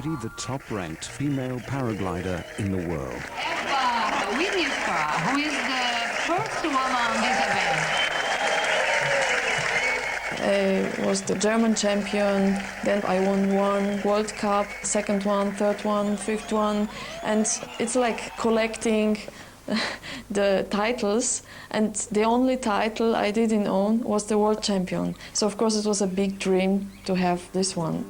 already the top-ranked female paraglider in the world. Eva Wieniawska, who is the first woman on this event. I was the German champion, then I won one World Cup, second one, third one, fifth one, and it's like collecting the titles, and the only title I didn't own was the world champion. So of course it was a big dream to have this one.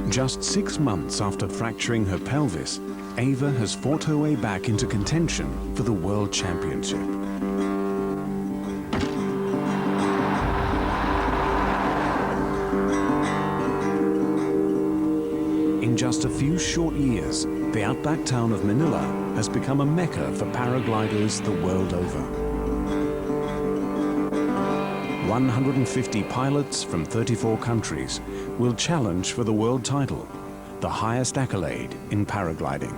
Just 6 months after fracturing her pelvis, Eva has fought her way back into contention for the World Championship. In just a few short years, the outback town of Manila has become a mecca for paragliders the world over. 150 pilots from 34 countries will challenge for the world title, the highest accolade in paragliding.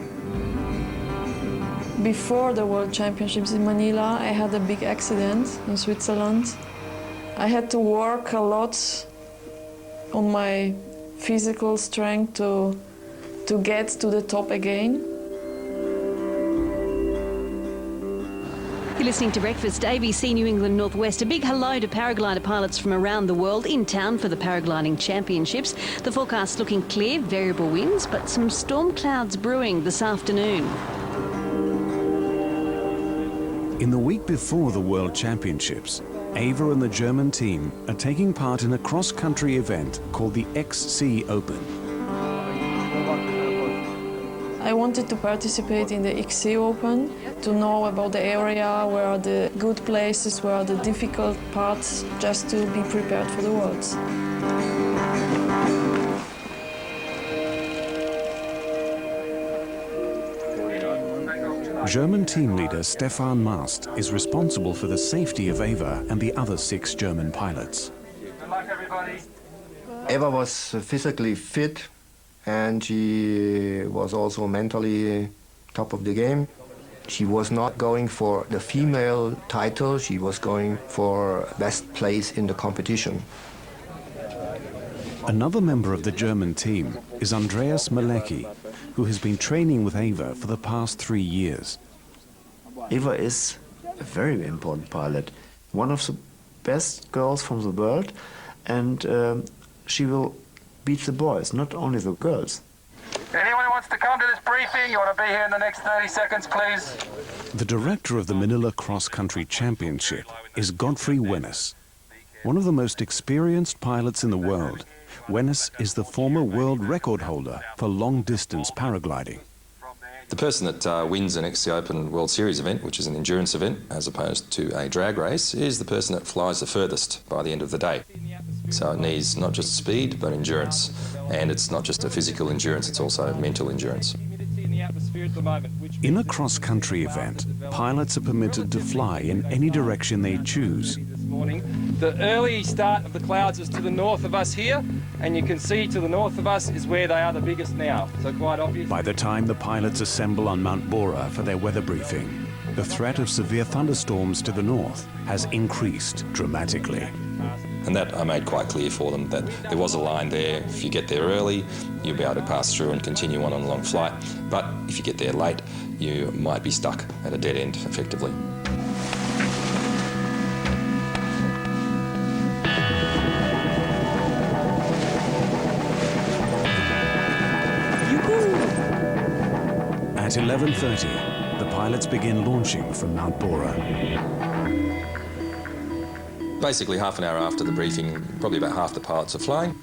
Before the World Championships in Manila, I had a big accident in Switzerland. I had to work a lot on my physical strength to get to the top again. You're listening to Breakfast, ABC New England Northwest. A big hello to paraglider pilots from around the world in town for the paragliding championships. The forecast looking clear, variable winds, but some storm clouds brewing this afternoon. In the week before the World Championships, Eva and the German team are taking part in a cross-country event called the XC Open. I wanted to participate in the XC Open, to know about the area, where are the good places, where are the difficult parts, just to be prepared for the Worlds. German team leader Stefan Mast is responsible for the safety of Eva and the other 6 German pilots. Good luck, everybody. Eva was physically fit, and she was also mentally top of the game. She was not going for the female title, she was going for best place in the competition. Another member of the German team is Andreas Malecki, who has been training with Eva for the past 3 years. Eva is a very important pilot, one of the best girls from the world, and she will beat the boys, not only the girls. Anyone who wants to come to this briefing, you want to be here in the next 30 seconds, please. The director of the Manila Cross Country Championship is Godfrey Wennes. One of the most experienced pilots in the world, Wennes is the former world record holder for long-distance paragliding. The person that wins an XC Open World Series event, which is an endurance event as opposed to a drag race, is the person that flies the furthest by the end of the day. So it needs not just speed, but endurance. And it's not just a physical endurance, it's also mental endurance. In a cross-country event, pilots are permitted to fly in any direction they choose. The early start of the clouds is to the north of us here, and you can see to the north of us is where they are the biggest now, so quite obvious. By the time the pilots assemble on Mount Bora for their weather briefing, the threat of severe thunderstorms to the north has increased dramatically. And that I made quite clear for them, that there was a line there. If you get there early, you'll be able to pass through and continue on a long flight. But if you get there late, you might be stuck at a dead end, effectively. At 11:30, the pilots begin launching from Mount Bora. Basically, half an hour after the briefing, probably about half the pilots are flying,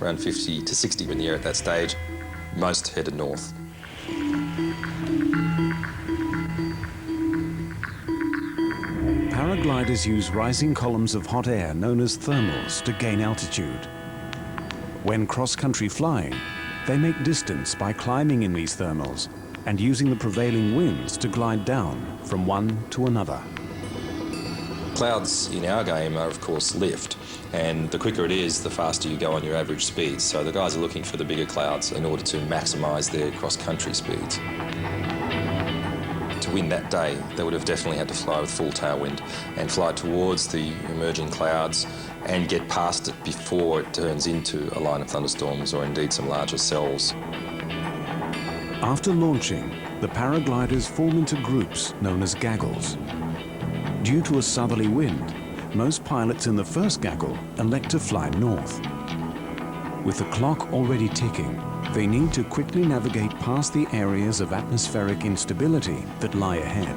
around 50 to 60 in the air at that stage, most headed north. Paragliders use rising columns of hot air known as thermals to gain altitude. When cross-country flying, they make distance by climbing in these thermals and using the prevailing winds to glide down from one to another. Clouds in our game are, of course, lift, and the quicker it is, the faster you go on your average speed. So the guys are looking for the bigger clouds in order to maximise their cross-country speeds. To win that day, they would have definitely had to fly with full tailwind and fly towards the emerging clouds and get past it before it turns into a line of thunderstorms or indeed some larger cells. After launching, the paragliders form into groups known as gaggles. Due to a southerly wind, most pilots in the first gaggle elect to fly north. With the clock already ticking, they need to quickly navigate past the areas of atmospheric instability that lie ahead.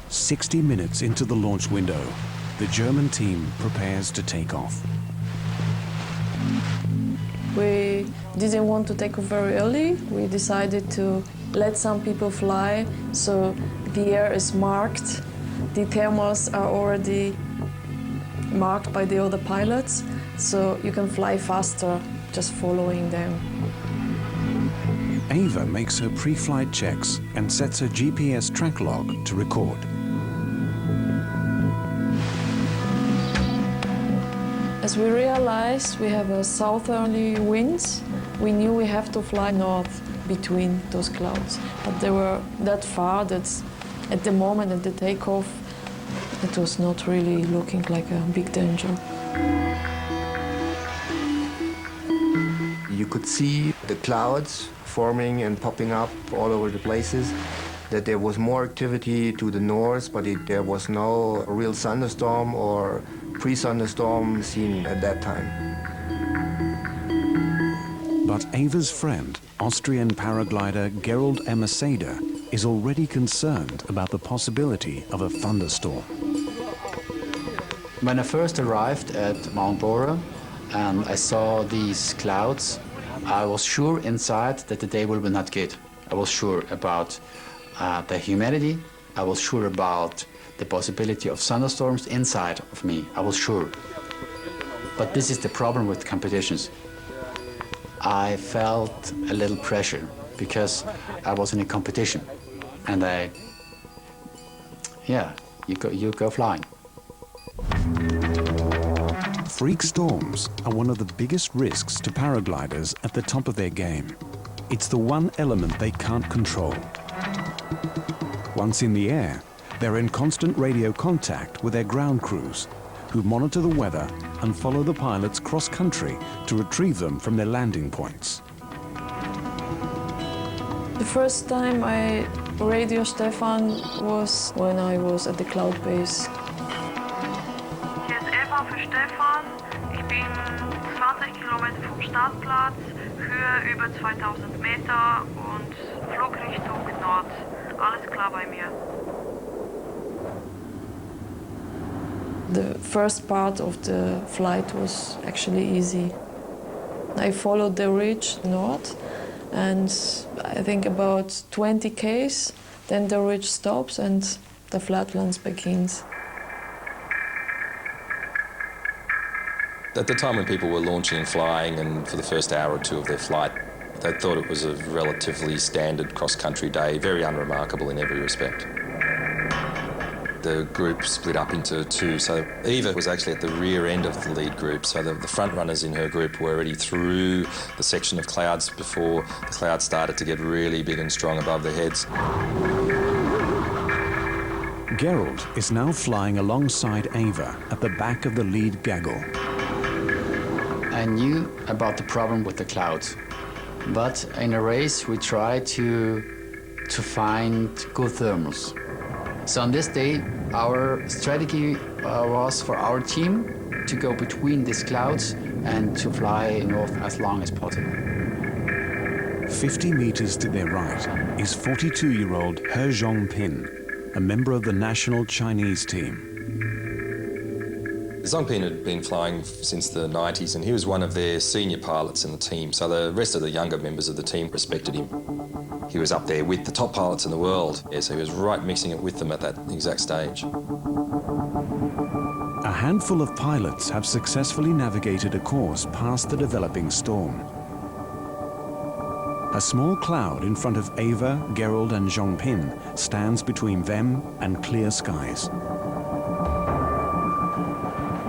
"60 minutes into the launch window, the German team prepares to take off. We didn't want to take off very early. We decided to let some people fly, so the air is marked. The thermals are already marked by the other pilots, so you can fly faster just following them. Eva makes her pre-flight checks and sets her GPS track log to record. As we realized we have a southerly winds, we knew we have to fly north between those clouds. But they were that far that at the moment at the takeoff, it was not really looking like a big danger. You could see the clouds forming and popping up all over the places, that there was more activity to the north, but there was no real thunderstorm or pre-thunderstorm seen at that time. But Eva's friend, Austrian paraglider Gerold Emerseder, is already concerned about the possibility of a thunderstorm. When I first arrived at Mount Bora and I saw these clouds, I was sure inside that the day will be not good. I was sure about the humidity. I was sure about the possibility of thunderstorms inside of me. I was sure. But this is the problem with competitions. I felt a little pressure because I was in a competition, and you go flying. Freak storms are one of the biggest risks to paragliders at the top of their game. It's the one element they can't control. Once in the air, they're in constant radio contact with their ground crews, who monitor the weather and follow the pilots cross-country to retrieve them from their landing points. The first time I radio Stefan was when I was at the cloud base. Hier ist Eva für Stefan. Ich bin 20 Kilometer vom Startplatz, Höhe über 2000 Meter und Flugrichtung Nord. Alles klar bei mir. The first part of the flight was actually easy. I followed the ridge north, and I think about 20 km, then the ridge stops and the flatlands begins. At the time when people were launching and flying, and for the first hour or two of their flight, they thought it was a relatively standard cross-country day, very unremarkable in every respect. The group split up into two, so Eva was actually at the rear end of the lead group, so the front runners in her group were already through the section of clouds before the clouds started to get really big and strong above their heads. Gerold is now flying alongside Eva at the back of the lead gaggle. I knew about the problem with the clouds, but in a race we try to find good thermals. So on this day, our strategy was for our team to go between these clouds and to fly north as long as possible. 50 meters to their right is 42-year-old He Zhongpin, a member of the national Chinese team. Zhongpin had been flying since the 90s, and he was one of their senior pilots in the team, so the rest of the younger members of the team respected him. He was up there with the top pilots in the world, so he was right mixing it with them at that exact stage. A handful of pilots have successfully navigated a course past the developing storm. A small cloud in front of Eva, Gerold and Zhongpin stands between them and clear skies.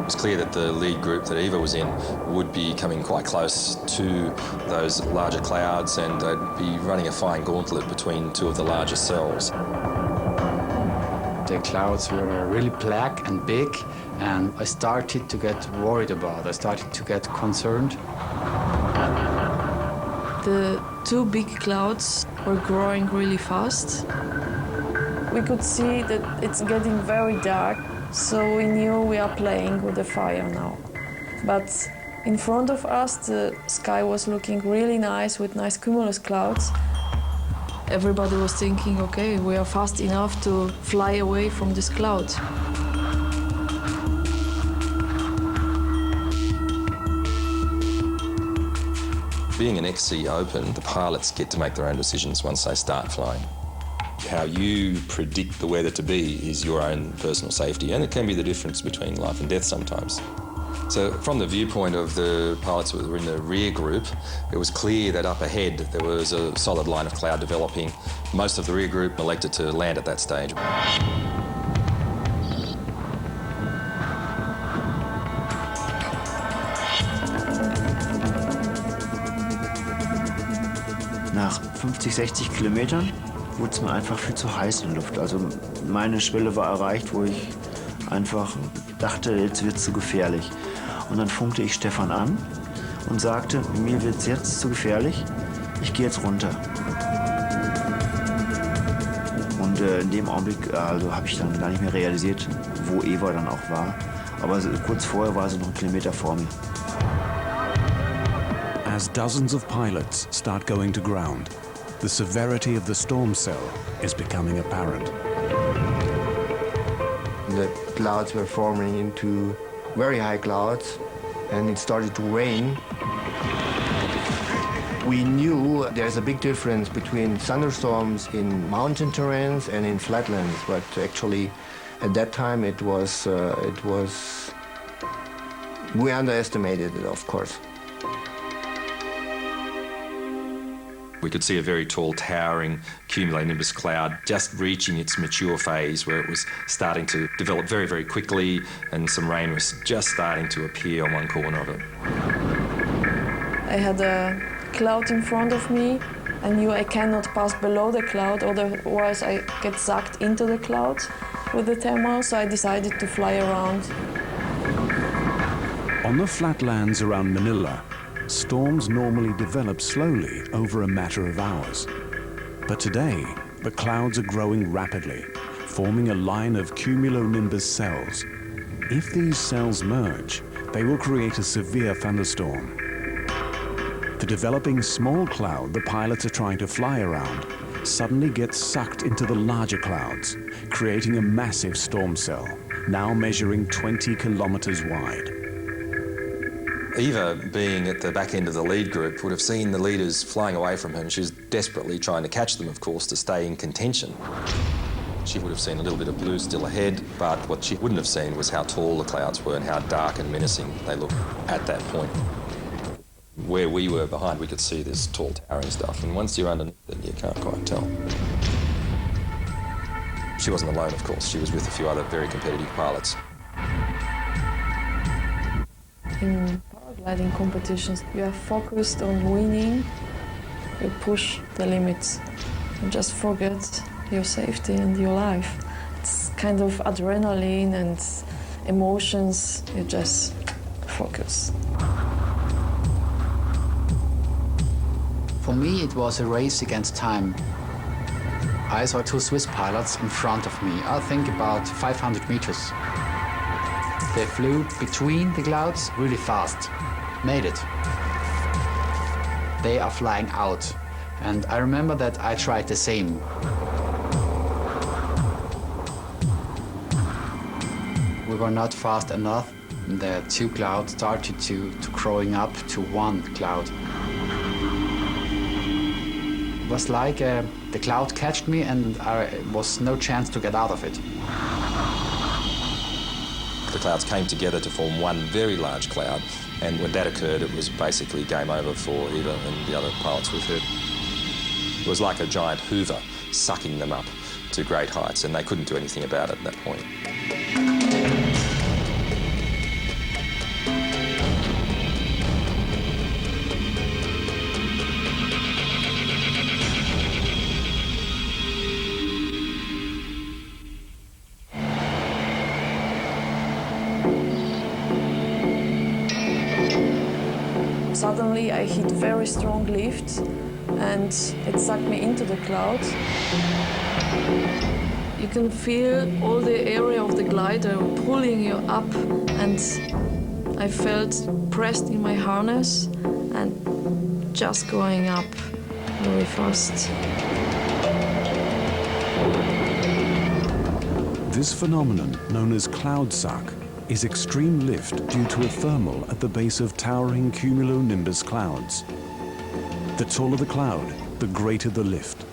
It was clear that the lead group that Eva was in would be coming quite close to those larger clouds, and they'd be running a fine gauntlet between two of the larger cells. The clouds were really black and big, and I started to get worried about it. I started to get concerned. The two big clouds were growing really fast. We could see that it's getting very dark, so we knew we are playing with the fire now. But in front of us, the sky was looking really nice with nice cumulus clouds. Everybody was thinking, okay, we are fast enough to fly away from this cloud. Being an XC Open, the pilots get to make their own decisions once they start flying. How you predict the weather to be is your own personal safety, and it can be the difference between life and death sometimes. So from the viewpoint of the pilots who were in the rear group, it was clear that up ahead there was a solid line of cloud developing. Most of the rear group elected to land at that stage. Nach 50, 60 Kilometern wurde es mir einfach viel zu heiß in der Luft. Also meine Schwelle war erreicht, wo ich einfach dachte, jetzt wird es zu gefährlich. Und dann funkte ich Stefan an und sagte, mir wird es jetzt zu gefährlich, ich gehe jetzt runter. Und in dem Augenblick habe ich dann gar nicht mehr realisiert, wo Eva dann auch war. Aber kurz vorher war sie noch einen Kilometer vor mir. As dozens of pilots start going to ground, the severity of the storm cell is becoming apparent. The clouds were forming into very high clouds, and it started to rain. We knew there's a big difference between thunderstorms in mountain terrains and in flatlands, but actually at that time we underestimated it, of course. We could see a very tall, towering cumulonimbus cloud just reaching its mature phase, where it was starting to develop very, very quickly, and some rain was just starting to appear on one corner of it. I had a cloud in front of me. I knew I cannot pass below the cloud, otherwise I get sucked into the cloud with the thermal, so I decided to fly around. On the flatlands around Manila, storms normally develop slowly over a matter of hours. But today, the clouds are growing rapidly, forming a line of cumulonimbus cells. If these cells merge, they will create a severe thunderstorm. The developing small cloud the pilots are trying to fly around suddenly gets sucked into the larger clouds, creating a massive storm cell, now measuring 20 kilometers wide. Eva, being at the back end of the lead group, would have seen the leaders flying away from her, and she was desperately trying to catch them, of course, to stay in contention. She would have seen a little bit of blue still ahead, but what she wouldn't have seen was how tall the clouds were and how dark and menacing they looked at that point. Where we were behind, we could see this tall towering stuff, and once you're underneath it, you can't quite tell. She wasn't alone, of course. She was with a few other very competitive pilots. In paragliding competitions, you are focused on winning, you push the limits, and just forget your safety and your life. It's kind of adrenaline and emotions, you just focus. For me, it was a race against time. I saw two Swiss pilots in front of me, I think about 500 meters. They flew between the clouds really fast, made it. They are flying out, and I remember that I tried the same. We were not fast enough. The two clouds started to growing up to one cloud. It was like the cloud catched me and there was no chance to get out of it. The clouds came together to form one very large cloud, and when that occurred, it was basically game over for Eva and the other pilots with her. It was like a giant hoover sucking them up to great heights, and they couldn't do anything about it at that point. suddenly I hit very strong lift and it sucked me into the clouds. You can feel all the area of the glider pulling you up, and I felt pressed in my harness and just going up very fast. This phenomenon, known as cloud suck, is extreme lift due to a thermal at the base of towering cumulonimbus clouds. The taller the cloud, the greater the lift.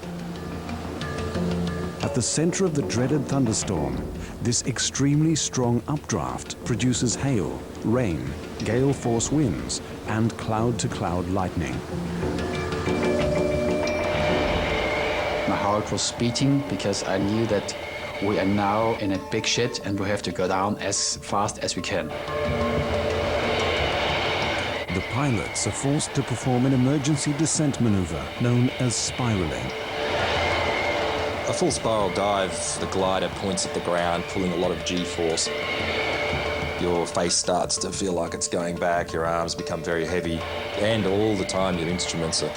At the center of the dreaded thunderstorm, this extremely strong updraft produces hail, rain, gale force winds, and cloud-to-cloud lightning. My heart was beating because I knew that we are now in a big shit and we have to go down as fast as we can. The pilots are forced to perform an emergency descent maneuver known as spiraling. A full spiral dive, the glider points at the ground, pulling a lot of G-force. Your face starts to feel like it's going back, your arms become very heavy, and all the time your instruments are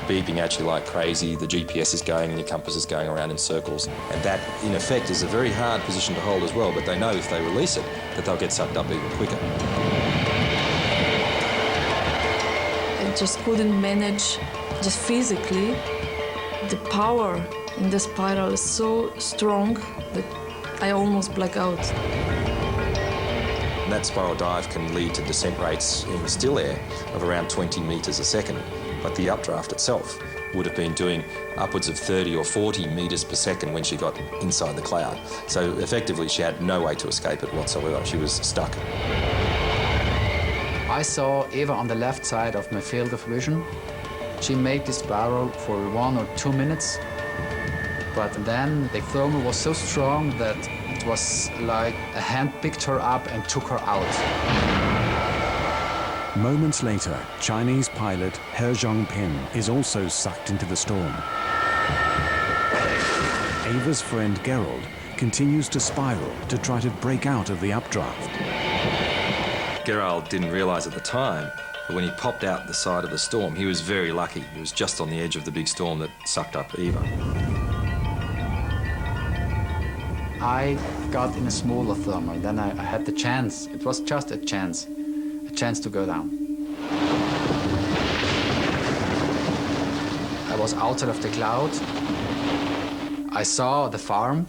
beeping at you like crazy, the GPS is going and your compass is going around in circles. And that, in effect, is a very hard position to hold as well, but they know if they release it, that they'll get sucked up even quicker. I just couldn't manage, just physically. The power in the spiral is so strong that I almost black out. And that spiral dive can lead to descent rates in still air of around 20 metres a second, but the updraft itself would have been doing upwards of 30 or 40 metres per second when she got inside the cloud. So effectively she had no way to escape it whatsoever. She was stuck. I saw Eva on the left side of my field of vision. She made the spiral for 1 or 2 minutes, but then the thermal was so strong that it was like a hand picked her up and took her out. Moments later, Chinese pilot He Zhongpin is also sucked into the storm. Eva's friend Gerald continues to spiral to try to break out of the updraft. Gerald didn't realise at the time, but when he popped out the side of the storm, he was very lucky. He was just on the edge of the big storm that sucked up Eva. I got in a smaller thermal, then I had the chance. It was just a chance to go down. I was outside of the cloud. I saw the farm.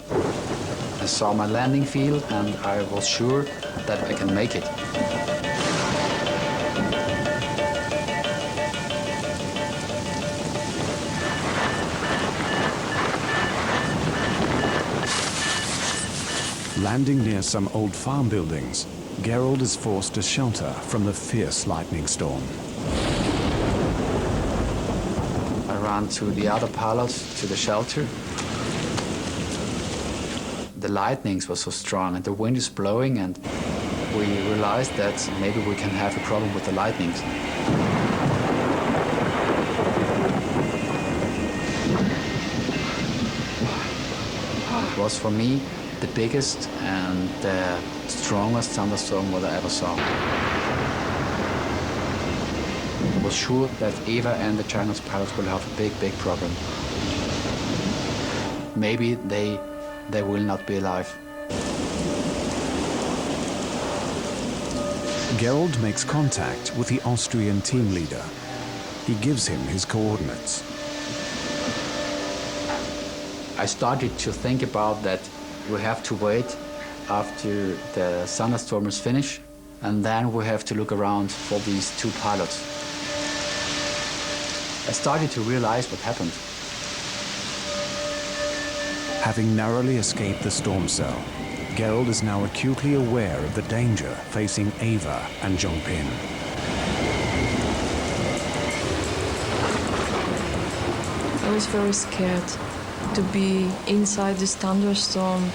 I saw my landing field, and I was sure that I can make it. Landing near some old farm buildings, Gerald is forced to shelter from the fierce lightning storm. I ran to the other pilots, to the shelter. The lightnings were so strong and the wind is blowing, and we realized that maybe we can have a problem with the lightnings. It was for me the biggest and the strongest thunderstorm what I ever saw. I was sure that Eva and the Chinese pilots will have a big problem. Maybe they will not be alive. Gerald makes contact with the Austrian team leader. He gives him his coordinates. I started to think about that we have to wait after the thunderstorm is finished, and then we have to look around for these two pilots. I started to realize what happened. Having narrowly escaped the storm cell, Gerald is now acutely aware of the danger facing Eva and Zhongpin. I was very scared to be inside this thunderstorm.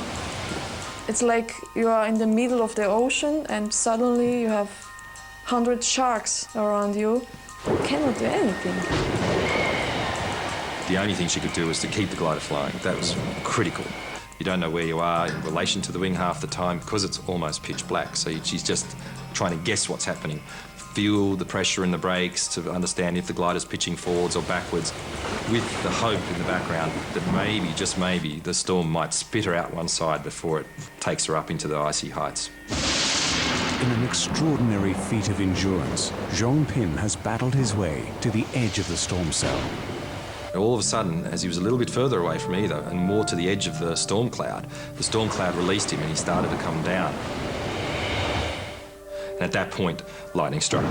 It's like you are in the middle of the ocean and suddenly you have 100 sharks around you. You cannot do anything. The only thing she could do was to keep the glider flying. That was critical. You don't know where you are in relation to the wing half the time because it's almost pitch black. So she's just trying to guess what's happening feel the pressure in the brakes, to understand if the glider's pitching forwards or backwards, with the hope in the background that maybe, just maybe, the storm might spit her out one side before it takes her up into the icy heights. In an extraordinary feat of endurance, Zhong Pin has battled his way to the edge of the storm cell. All of a sudden, as he was a little bit further away from Eva and more to the edge of the storm cloud released him and he started to come down. And at that point, lightning struck.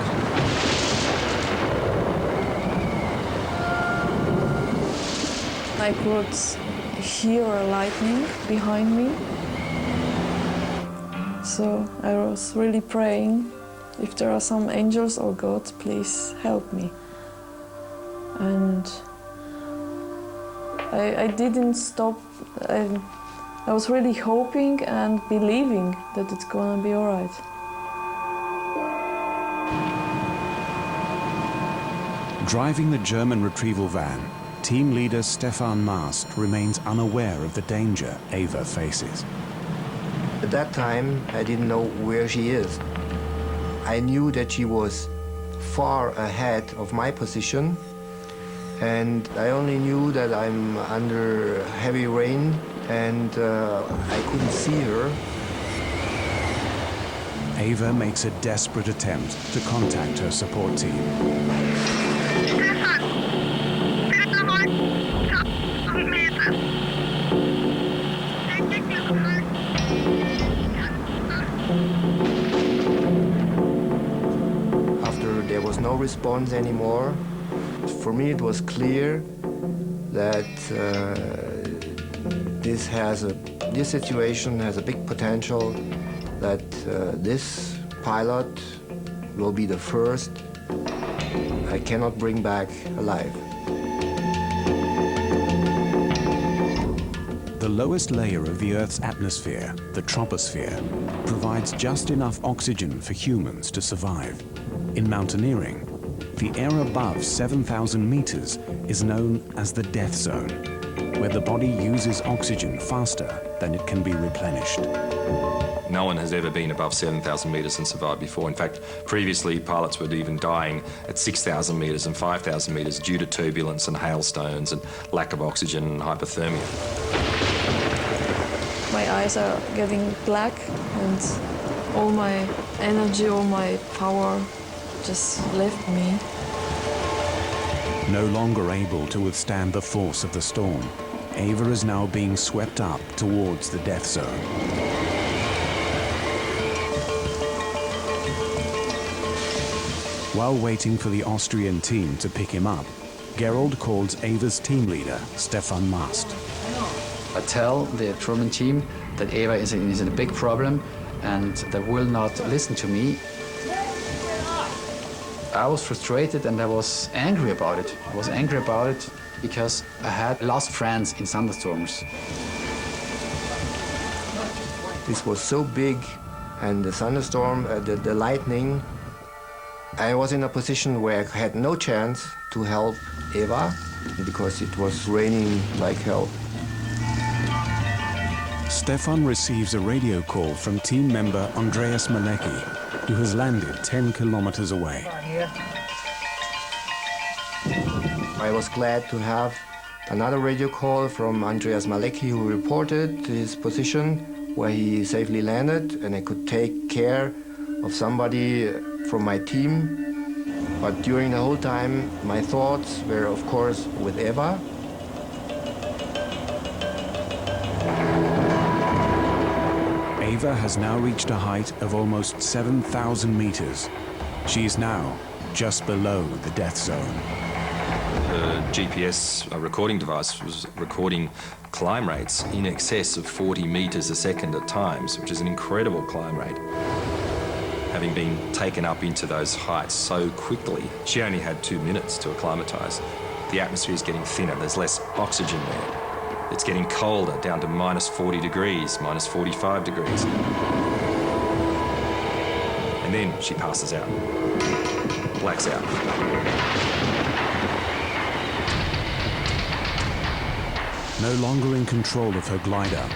I could hear lightning behind me. So I was really praying, if there are some angels or God, please help me. And I didn't stop. I was really hoping and believing that it's gonna be all right. Driving the German retrieval van, team leader Stefan Mast remains unaware of the danger Eva faces. At that time, I didn't know where she is. I knew that she was far ahead of my position, and I only knew that I'm under heavy rain and I couldn't see her. Eva makes a desperate attempt to contact her support team. After there was no response anymore, for me it was clear that this situation has a big potential, that this pilot will be the first I cannot bring back alive. The lowest layer of the Earth's atmosphere, the troposphere, provides just enough oxygen for humans to survive. In mountaineering, the air above 7,000 meters is known as the death zone, where the body uses oxygen faster than it can be replenished. No one has ever been above 7,000 metres and survived before. In fact, previously pilots were even dying at 6,000 metres and 5,000 metres due to turbulence and hailstones and lack of oxygen and hypothermia. My eyes are getting black and all my energy, all my power just left me. No longer able to withstand the force of the storm, Eva is now being swept up towards the death zone. While waiting for the Austrian team to pick him up, Gerold calls Eva's team leader, Stefan Mast. I tell the German team that Eva is in a big problem and they will not listen to me. I was frustrated and I was angry about it. I was angry about it because I had lost friends in thunderstorms. This was so big, and the thunderstorm, the lightning, I was in a position where I had no chance to help Eva because it was raining like hell. Stefan receives a radio call from team member Andreas Malecki, who has landed 10 kilometers away. I was glad to have another radio call from Andreas Malecki, who reported his position where he safely landed, and I could take care of somebody from my team. But during the whole time, my thoughts were, of course, with Eva. Eva has now reached a height of almost 7,000 meters. She is now just below the death zone. The GPS recording device was recording climb rates in excess of 40 meters a second at times, which is an incredible climb rate. Having been taken up into those heights so quickly, she only had 2 minutes to acclimatise. The atmosphere is getting thinner, there's less oxygen there. It's getting colder, down to minus 40 degrees, minus 45 degrees. And then she passes out, blacks out. No longer in control of her glider,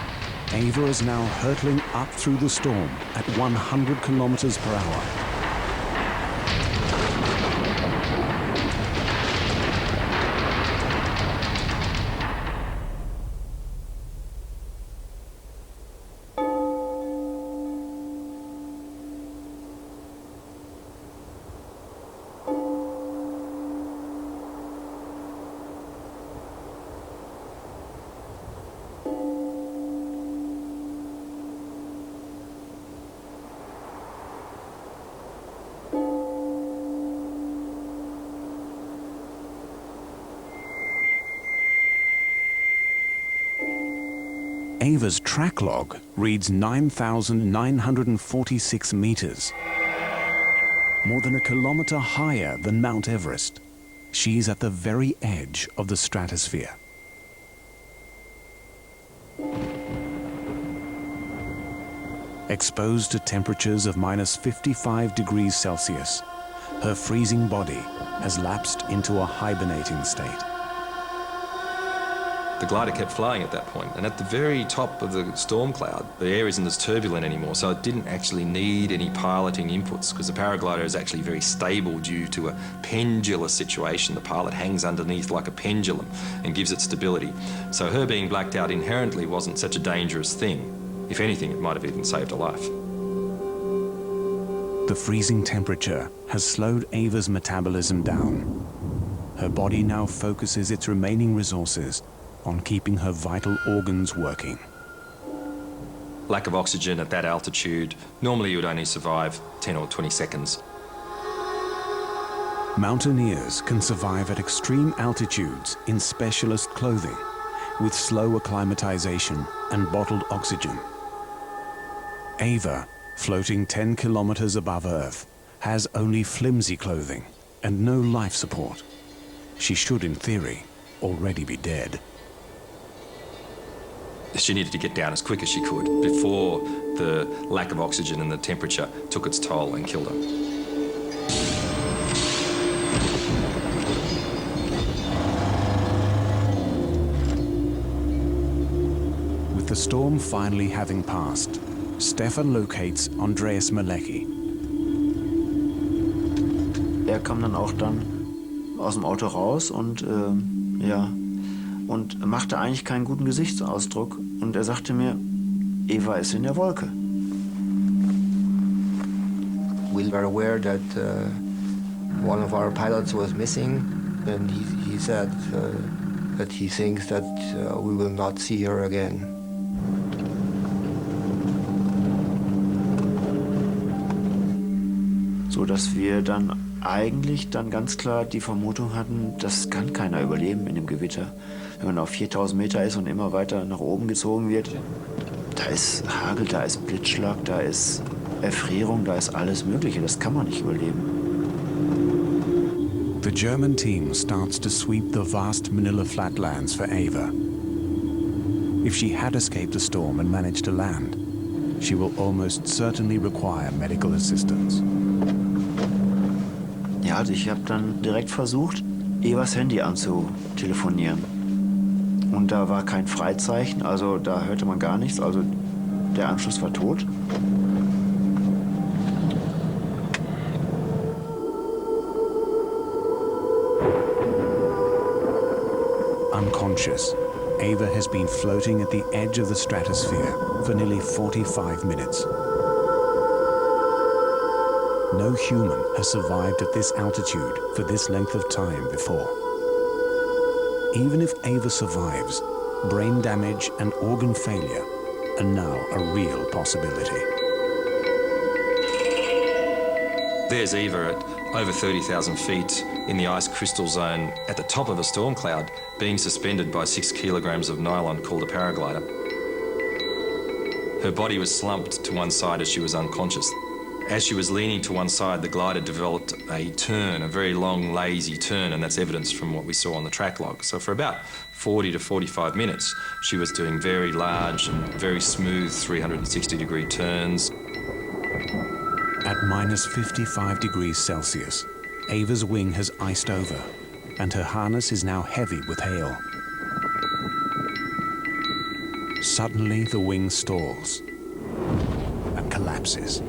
Eva is now hurtling up through the storm at 100 kilometers per hour. Ava's track log reads 9,946 meters, more than a kilometer higher than Mount Everest. She's at the very edge of the stratosphere. Exposed to temperatures of -55 degrees Celsius, her freezing body has lapsed into a hibernating state. The glider kept flying at that point, and at the very top of the storm cloud, the air isn't as turbulent anymore, so it didn't actually need any piloting inputs, because the paraglider is actually very stable due to a pendular situation. The pilot hangs underneath like a pendulum and gives it stability. So her being blacked out inherently wasn't such a dangerous thing. If anything, it might have even saved her life. The freezing temperature has slowed Ava's metabolism down. Her body now focuses its remaining resources on keeping her vital organs working. Lack of oxygen at that altitude, normally you would only survive 10 or 20 seconds. Mountaineers can survive at extreme altitudes in specialist clothing, with slow acclimatization and bottled oxygen. Ava, floating 10 kilometers above Earth, has only flimsy clothing and no life support. She should, in theory, already be dead. She needed to get down as quick as she could before the lack of oxygen and the temperature took its toll and killed her. With the storm finally having passed, Stefan locates Andreas Malecki. Er kam dann auch aus dem Auto raus und und machte eigentlich keinen guten Gesichtsausdruck. Und er sagte mir, Eva ist in der Wolke. We were aware that one of our pilots was missing, and he said that he thinks that we will not see her again. So dass wir dann eigentlich ganz klar die Vermutung hatten, das kann keiner überleben in dem Gewitter. Wenn man auf 4000 Meter ist und immer weiter nach oben gezogen wird, da ist Hagel, da ist Blitzschlag, da ist Erfrierung, da ist alles Mögliche. Das kann man nicht überleben. The German team starts to sweep the vast Manila flatlands for Ava. If she had escaped the storm and managed to land, she will almost certainly require medical assistance. Ja, also ich habe dann direkt versucht, Evas Handy anzutelefonieren. Und da war kein Freizeichen, also da hörte man gar nichts, also der Anschluss war tot. Unconscious, Ava has been floating at the edge of the stratosphere for nearly 45 minutes. No human has survived at this altitude for this length of time before. Even if Ava survives, brain damage and organ failure are now a real possibility. There's Eva at over 30,000 feet in the ice crystal zone at the top of a storm cloud, being suspended by 6 kilograms of nylon called a paraglider. Her body was slumped to one side as she was unconscious. As she was leaning to one side, the glider developed a turn, a very long, lazy turn, and that's evidence from what we saw on the track log. So for about 40 to 45 minutes, she was doing very large and very smooth 360-degree turns. At -55 degrees Celsius, Ava's wing has iced over, and her harness is now heavy with hail. Suddenly, the wing stalls and collapses.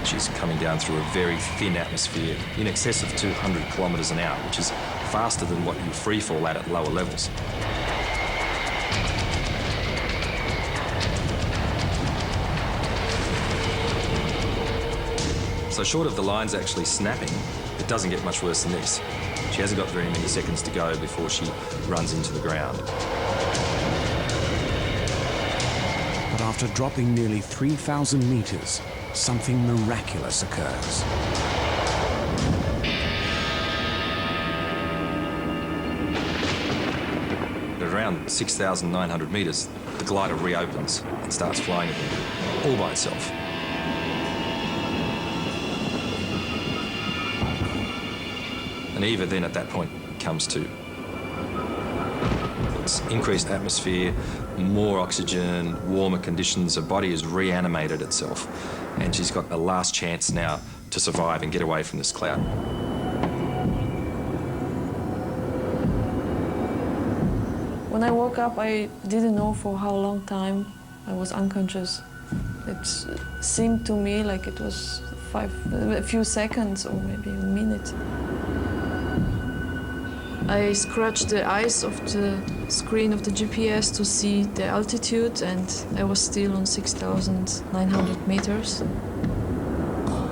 She's coming down through a very thin atmosphere, in excess of 200 kilometres an hour, which is faster than what you free fall at lower levels. So short of the lines actually snapping, it doesn't get much worse than this. She hasn't got very many seconds to go before she runs into the ground. But after dropping nearly 3,000 meters, something miraculous occurs. around 6,900 metres, the glider reopens and starts flying again, all by itself. And Eva then at that point comes to. It's increased atmosphere, more oxygen, warmer conditions. Her body has reanimated itself, and she's got a last chance now to survive and get away from this cloud. When I woke up, I didn't know for how long time I was unconscious. It seemed to me like it was a few seconds or maybe a minute. I scratched the eyes of the screen of the GPS to see the altitude, and I was still on 6,900 meters.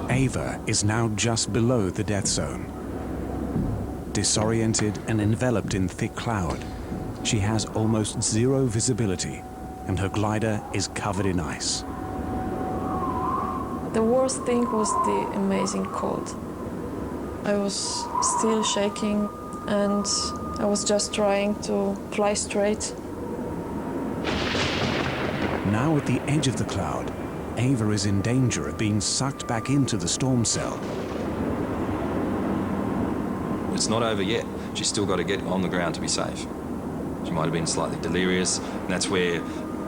Eva is now just below the death zone. Disoriented and enveloped in thick cloud, she has almost zero visibility, and her glider is covered in ice. The worst thing was the amazing cold. I was still shaking, and I was just trying to fly straight. Now at the edge of the cloud, Eva is in danger of being sucked back into the storm cell. It's not over yet. She's still got to get on the ground to be safe. She might have been slightly delirious, and that's where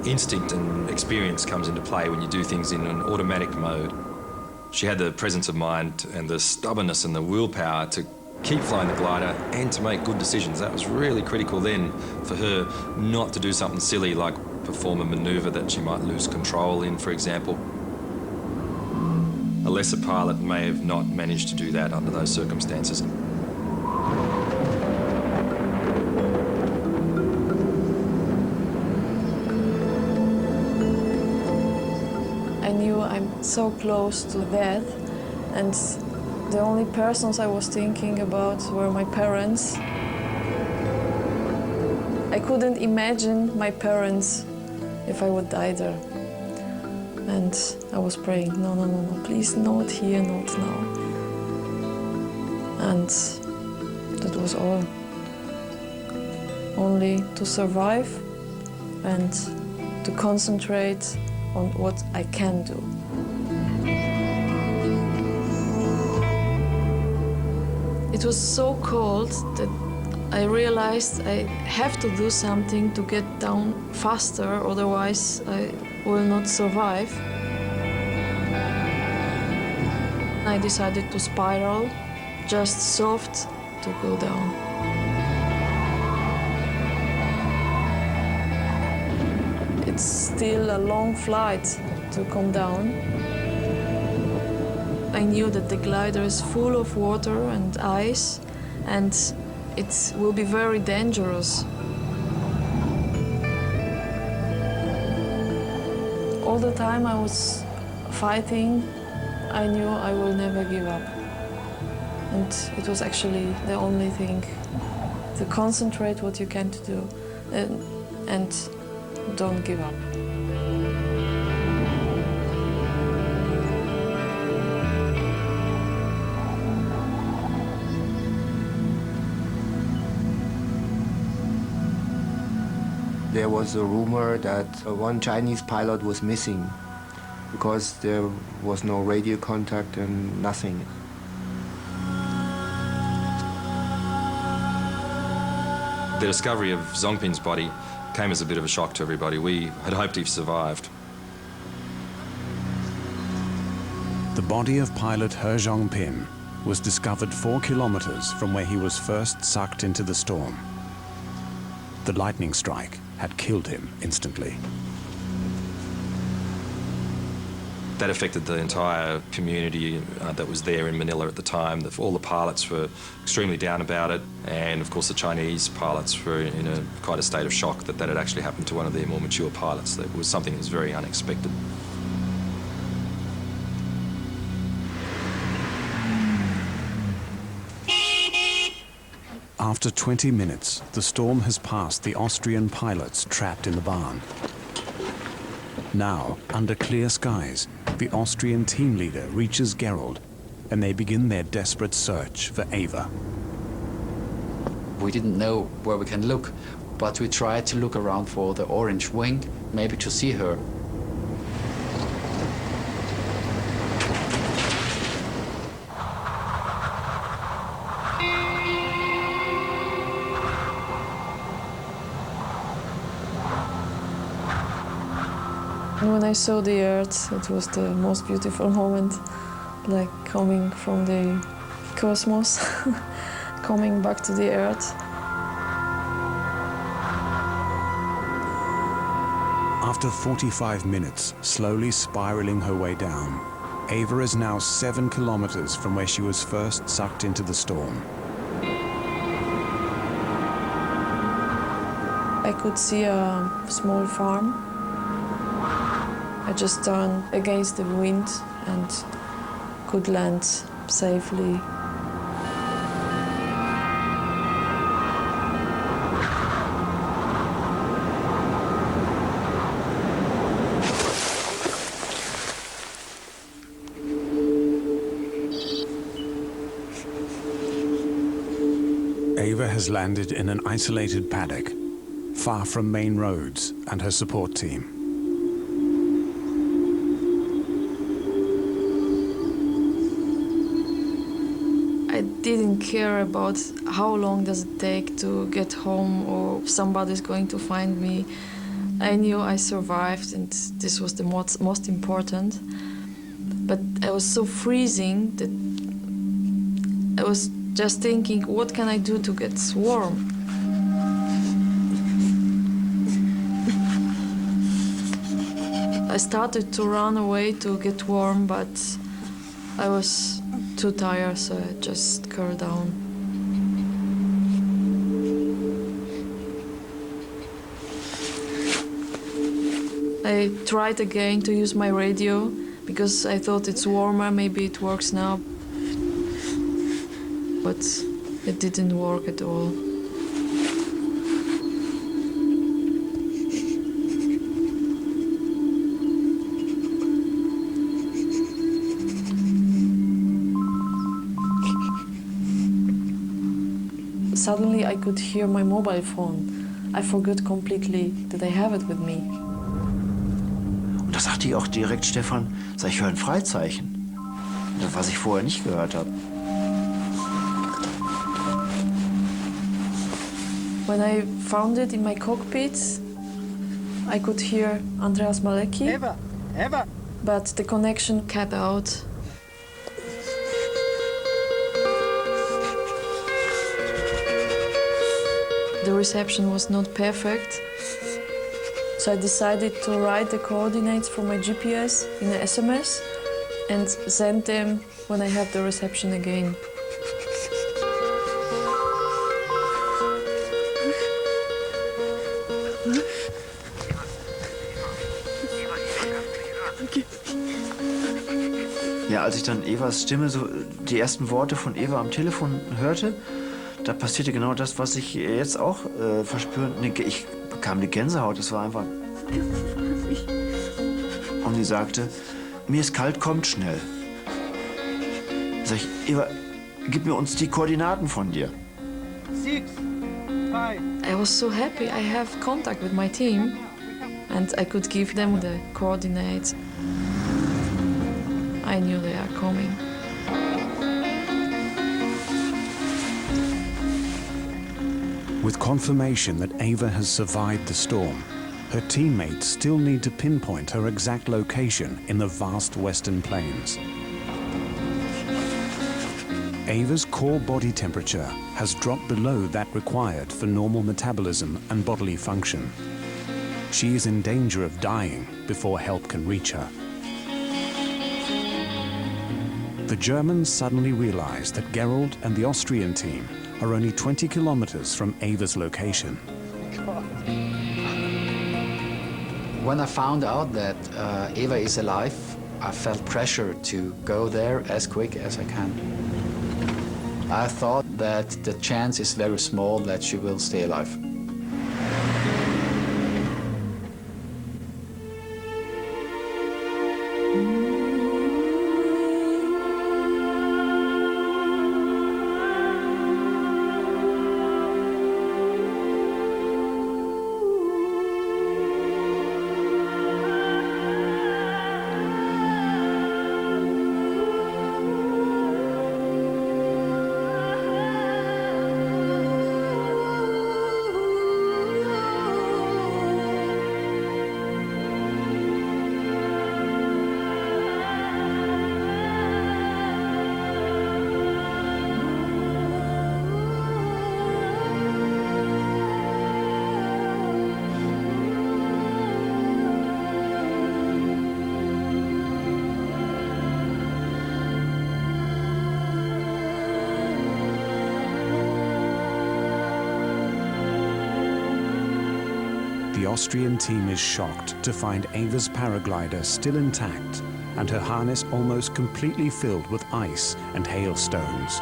instinct and experience comes into play when you do things in an automatic mode. She had the presence of mind and the stubbornness and the willpower to keep flying the glider and to make good decisions. That was really critical then for her not to do something silly like perform a manoeuvre that she might lose control in, for example. A lesser pilot may have not managed to do that under those circumstances. I knew I'm so close to death, and the only persons I was thinking about were my parents. I couldn't imagine my parents if I would die there. And I was praying, no, no, no, no, please, not here, not now. And that was all. Only to survive and to concentrate on what I can do. It was so cold that I realized I have to do something to get down faster, otherwise I will not survive. I decided to spiral, just soft to go down. It's still a long flight to come down. I knew that the glider is full of water and ice, and it will be very dangerous. All the time I was fighting, I knew I will never give up. And it was actually the only thing, to concentrate what you can to do and don't give up. There was a rumor that one Chinese pilot was missing because there was no radio contact and nothing. The discovery of Zongpin's body came as a bit of a shock to everybody. We had hoped he survived. The body of pilot He Zhongpin was discovered 4 kilometers from where he was first sucked into the storm. The lightning strike had killed him instantly. That affected the entire community that was there in Manila at the time. All the pilots were extremely down about it, and of course the Chinese pilots were in quite a state of shock that had actually happened to one of their more mature pilots. That was something that was very unexpected. After 20 minutes, the storm has passed the Austrian pilots trapped in the barn. Now, under clear skies, the Austrian team leader reaches Gerold, and they begin their desperate search for Eva. We didn't know where we can look. but we tried to look around for the orange wing, maybe to see her. When I saw the Earth, it was the most beautiful moment, like coming from the cosmos, coming back to the Earth. After 45 minutes, slowly spiraling her way down, Eva is now 7 kilometers from where she was first sucked into the storm. I could see a small farm. I just turned against the wind and could land safely. Eva has landed in an isolated paddock, far from main roads and her support team. I didn't care about how long does it take to get home or if somebody's going to find me. I knew I survived and this was the most important. But I was so freezing that I was just thinking, what can I do to get warm? I started to run away to get warm, but I was too tired, so I just curled down. I tried again to use my radio because I thought it's warmer, maybe it works now. But it didn't work at all. Suddenly I could hear my mobile phone. I forgot completely that I have it with me. Und da sagte ich auch direkt, Stefan, sag ich höre ein Freizeichen. Was ich vorher nicht gehört habe. When I found it in my cockpit, I could hear Andreas Malecki. Eva! Eva! But the connection cut out. The reception was not perfect, so I decided to write the coordinates for my GPS in an SMS and send them when I have the reception again. Ja, als ich dann Evas Stimme, so die ersten Worte von Eva am Telefon hörte, da passierte genau das, was ich jetzt auch verspüre. Ich bekam eine Gänsehaut, das war einfach... Und sie sagte, mir ist kalt, kommt schnell. Sag ich, Eva, gib mir uns die Koordinaten von dir. 6, 5. I was so happy I have contact with my team and I could give them the coordinates. I knew they are coming. With confirmation that Eva has survived the storm, her teammates still need to pinpoint her exact location in the vast Western Plains. Eva's core body temperature has dropped below that required for normal metabolism and bodily function. She is in danger of dying before help can reach her. The Germans suddenly realize that Gerold and the Austrian team are only 20 kilometers from Eva's location. When I found out that Eva is alive, I felt pressure to go there as quick as I can. I thought that the chance is very small that she will stay alive. The Austrian team is shocked to find Eva's paraglider still intact and her harness almost completely filled with ice and hailstones.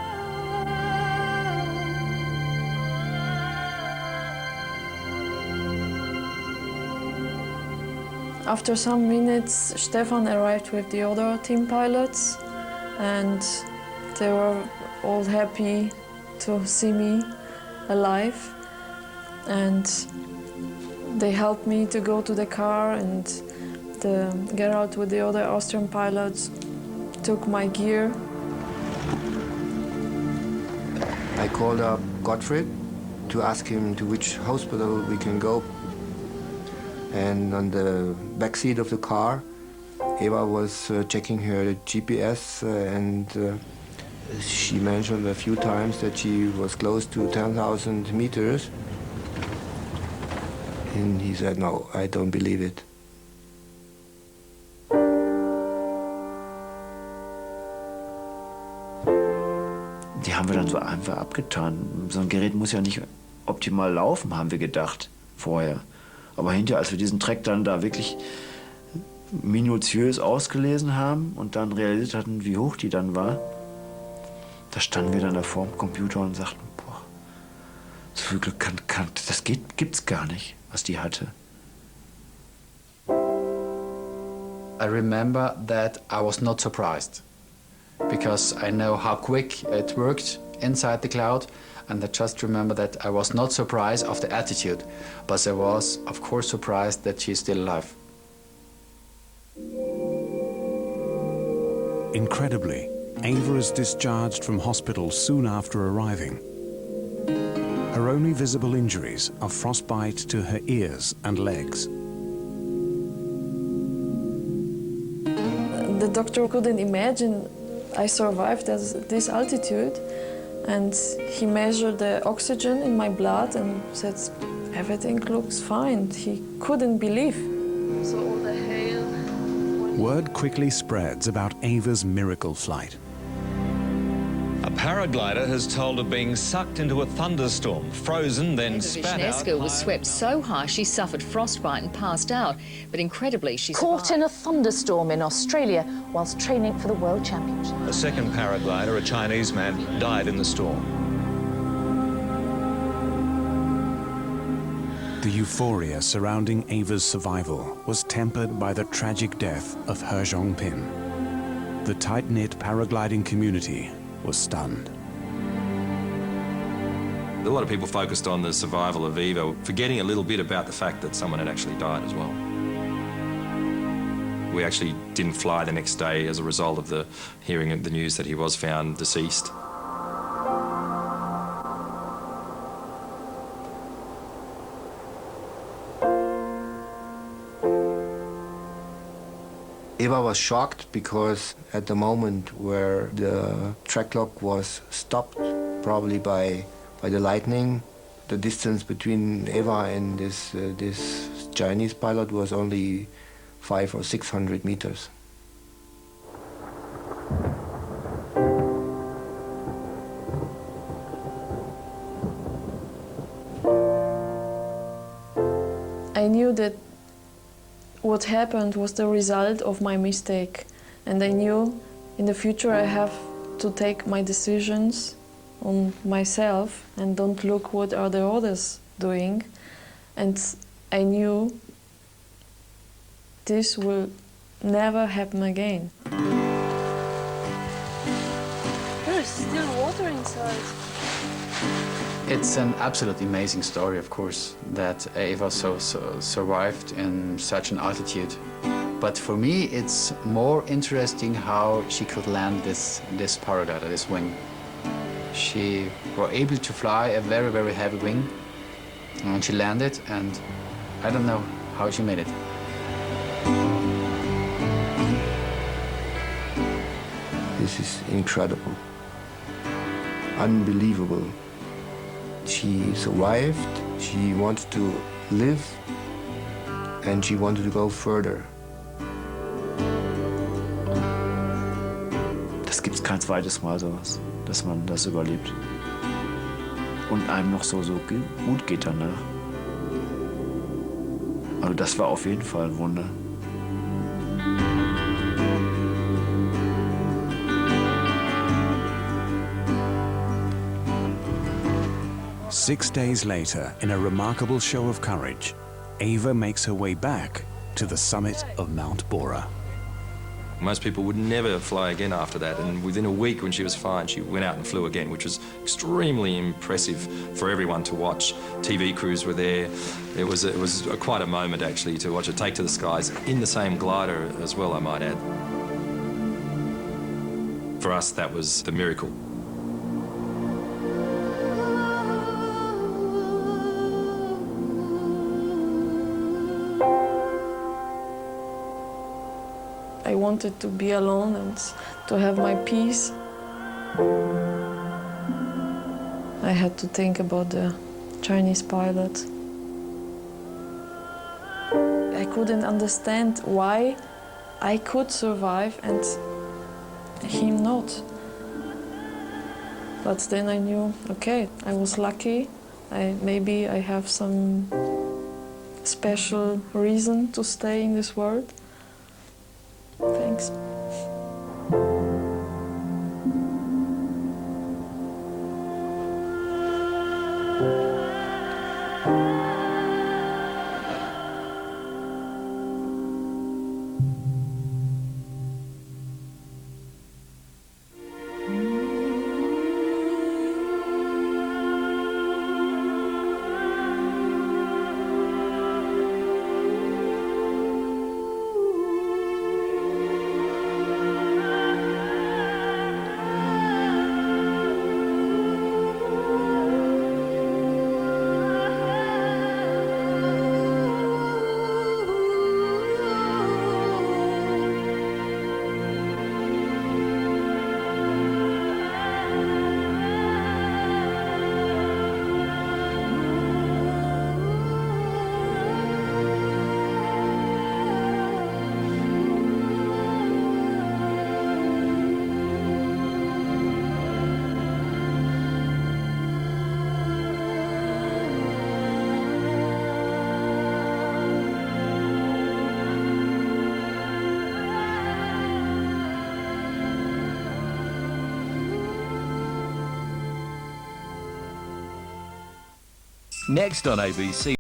After some minutes, Stefan arrived with the other team pilots, and they were all happy to see me alive. And they helped me to go to the car, and Gerald with the other Austrian pilots took my gear. I called up Gottfried to ask him to which hospital we can go. And on the back seat of the car, Eva was checking her GPS, and she mentioned a few times that she was close to 10,000 meters. And he said, no, I don't believe it. Die haben wir dann so einfach abgetan. So ein Gerät muss ja nicht optimal laufen, haben wir gedacht vorher. Aber hinterher, als wir diesen Track dann da wirklich minutiös ausgelesen haben und dann realisiert hatten, wie hoch die dann war, da standen wir dann da vor dem Computer und sagten, boah, so viel Glück das gibt's gar nicht, was die hatte. I remember that I was not surprised, because I know how quick it worked inside the cloud, and I just remember that I was not surprised of the attitude, but I was, of course, surprised that she's still alive. Incredibly, Eva is discharged from hospital soon after arriving. Her only visible injuries are frostbite to her ears and legs. The doctor couldn't imagine I survived at this altitude, and he measured the oxygen in my blood and said, everything looks fine. He couldn't believe. So all the hail... Word quickly spreads about Eva's miracle flight. A paraglider has told of being sucked into a thunderstorm, frozen, then spat out. Wisniewska was swept so high she suffered frostbite and passed out, but incredibly she caught in a thunderstorm in Australia whilst training for the World Championship. A second paraglider, a Chinese man, died in the storm. The euphoria surrounding Eva's survival was tempered by the tragic death of He Zhongpin. The tight-knit paragliding community was stunned. A lot of people focused on the survival of Eva, forgetting a little bit about the fact that someone had actually died as well. We actually didn't fly the next day as a result of the hearing of the news that he was found deceased. Eva was shocked because at the moment where the track clock was stopped, probably by the lightning, the distance between Eva and this Chinese pilot was only 500 or 600 meters. I knew that what happened was the result of my mistake, and I knew in the future I have to take my decisions on myself and don't look what are the others doing. And I knew this will never happen again. There is still water inside. It's an absolutely amazing story, of course, that Eva survived in such an altitude. But for me, it's more interesting how she could land this paraglider, this wing. She was able to fly a very, very heavy wing, and she landed, and I don't know how she made it. This is incredible, unbelievable. She survived, she wanted to live, and she wanted to go further. Das gibt's kein zweites Mal sowas, dass man das überlebt. Und einem noch so gut geht danach. Also das war auf jeden Fall ein Wunder. Six days later, in a remarkable show of courage, Eva makes her way back to the summit of Mount Bora. Most people would never fly again after that, and within a week when she was fine, she went out and flew again, which was extremely impressive for everyone to watch. TV crews were there. It was quite a moment actually to watch her take to the skies in the same glider as well, I might add. For us, that was the miracle. I wanted to be alone and to have my peace. I had to think about the Chinese pilot. I couldn't understand why I could survive and him not. But then I knew, okay, I was lucky. Maybe I have some special reason to stay in this world. Thanks. Next on ABC.